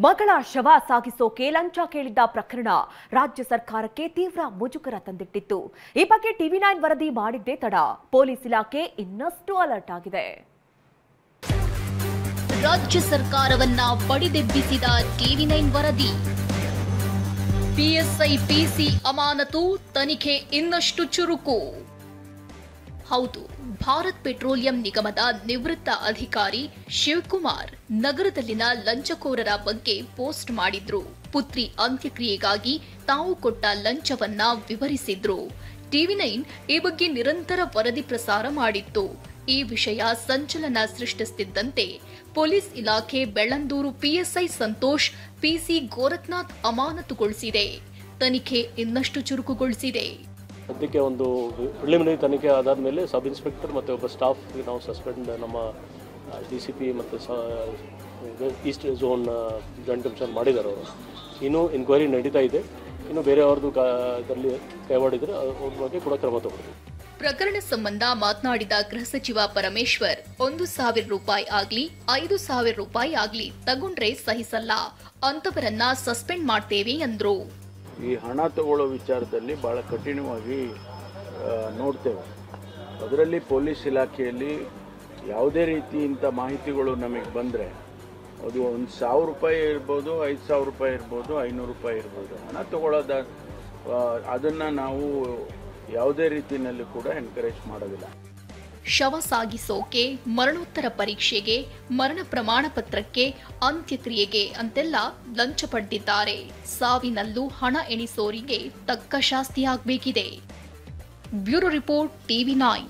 ಮಗಳ ಶವ ಸಾಗಿಸೋಕೆ ಲಂಚ ಕೇಳಿದ್ದ ಪ್ರಕರಣ ರಾಜ್ಯ ಸರ್ಕಾರಕ್ಕೆ ತೀವ್ರ ಮುಜುಗರ ತಂದಿಟ್ಟಿತ್ತು. ಈ ಬಗ್ಗೆ ಟಿವಿ9 ವರದಿ ಮಾಡಿದ್ದೇ ತಡ. ಪೊಲೀಸ್ ಇಲಾಖೆ ಇನ್ನಷ್ಟು ಅಲರ್ಟ್ ಆಗಿದೆ. ರಾಜ್ಯ ಸರ್ಕಾರವನ್ನ ಬಡಿದೆಬ್ಬಿಸಿದ ಟಿವಿ9 ವರದಿ. ಪಿಎಸ್ಐ ಪಿಸಿ ಅಮಾನತು, ತನಿಖೆ ಇನ್ನಷ್ಟು ಚುರುಕು. ಹೌದು, ಭಾರತ್ ಪೆಟ್ರೋಲಿಯಂ ನಿಗಮದ ನಿವೃತ್ತ ಅಧಿಕಾರಿ ಶಿವಕುಮಾರ್ ನಗರದಲ್ಲಿನ ಲಂಚಕೋರರ ಬಗ್ಗೆ ಪೋಸ್ಟ್ ಮಾಡಿದ್ರು. ಪುತ್ರಿ ಅಂತ್ಯಕ್ರಿಯೆಗಾಗಿ ತಾವು ಕೊಟ್ಟ ಲಂಚವನ್ನ ವಿವರಿಸಿದ್ರು. ಟಿವಿ9 ಈ ಬಗ್ಗೆ ನಿರಂತರ ವರದಿ ಪ್ರಸಾರ ಮಾಡಿತ್ತು. ಈ ವಿಷಯ ಸಂಚಲನ ಸೃಷ್ಟಿಸುತ್ತಿದ್ದಂತೆ ಪೊಲೀಸ್ ಇಲಾಖೆ ಬೆಳ್ಳಂದೂರು ಪಿಎಸ್ಐ ಸಂತೋಷ್ ಪಿಸಿ ಗೋರಖ್ನಾಥ್ ಅಮಾನತುಗೊಳಿಸಿದೆ. ತನಿಖೆ ಇನ್ನಷ್ಟು ಚುರುಕುಗೊಳಿಸಿದೆ. ಸದ್ಯಕ್ಕೆ ಒಂದು ಪ್ರಿಲಿಮಿನರಿ ತನಿಖೆ ಆದಾದ ಮೇಲೆ ಸಬ್ ಇನ್ಸ್ಪೆಕ್ಟರ್ ಮತ್ತು ಒಬ್ಬ ಸ್ಟಾಫ್ ನಾವು ಸಸ್ಪೆಂಡ್ ನಮ್ಮ DCP ಮತ್ತು ಈಸ್ಟ್ ಝೋನ್ ಜಾಯಿಂಟ್ ಕಮಿಷನರ್ ಮಾಡಿದ್ದಾರೆ. ಅವರು ಇನ್ನೂ ಎನ್ಕ್ವೈರಿ ನಡೀತಾ ಇದೆ. ಇನ್ನು ಬೇರೆಯವ್ರದ್ದು ಇದರಲ್ಲಿ ಕೈವಾಡಿದರೆ ಅವ್ರ ಬಗ್ಗೆ ಕೂಡ ಕ್ರಮ ತಗೊಳ್ತೀವಿ. ಪ್ರಕರಣ ಸಂಬಂಧ ಮಾತನಾಡಿದ ಗೃಹ ಸಚಿವ ಪರಮೇಶ್ವರ್, 1,000 ರೂಪಾಯಿ ಆಗ್ಲಿ 5,000 ರೂಪಾಯಿ ಆಗ್ಲಿ ತಗೊಂಡ್ರೆ ಸಹಿಸಲ್ಲ, ಅಂತವರನ್ನ ಸಸ್ಪೆಂಡ್ ಮಾಡ್ತೇವೆ ಎಂದ್ರು. ಈ ಹಣ ತಗೊಳ್ಳೋ ವಿಚಾರದಲ್ಲಿ ಭಾಳ ಕಠಿಣವಾಗಿ ನೋಡ್ತೇವೆ. ಅದರಲ್ಲಿ ಪೊಲೀಸ್ ಇಲಾಖೆಯಲ್ಲಿ ಯಾವುದೇ ರೀತಿ ಇಂಥ ಮಾಹಿತಿಗಳು ನಮಗೆ ಬಂದರೆ ಅದು 1,000 ರೂಪಾಯಿ ಇರ್ಬೋದು, 5,000 ರೂಪಾಯಿ ಇರ್ಬೋದು, 500 ರೂಪಾಯಿ ಇರ್ಬೋದು, ಹಣ ತಗೊಳ್ಳೋದ ಅದನ್ನು ನಾವು ಯಾವುದೇ ರೀತಿಯಲ್ಲಿ ಕೂಡ ಎನ್ಕರೇಜ್ ಮಾಡೋದಿಲ್ಲ. ಶವ ಸಾಗಿಸೋಕೆ, ಮರಣೋತ್ತರ ಪರೀಕ್ಷೆಗೆ, ಮರಣ ಪ್ರಮಾಣ ಪತ್ರಕ್ಕೆ, ಅಂತ್ಯಕ್ರಿಯೆಗೆ ಅಂತೆಲ್ಲ ಲಂಚ ಪಡೆದಿದ್ದಾರೆ. ಸಾವಿನಲ್ಲೂ ಹಣ ಎಣಿಸೋರಿಗೆ ತಕ್ಕ ಶಾಸ್ತಿಯಾಗಬೇಕಿದೆ. Bureau report ಟಿವಿ9.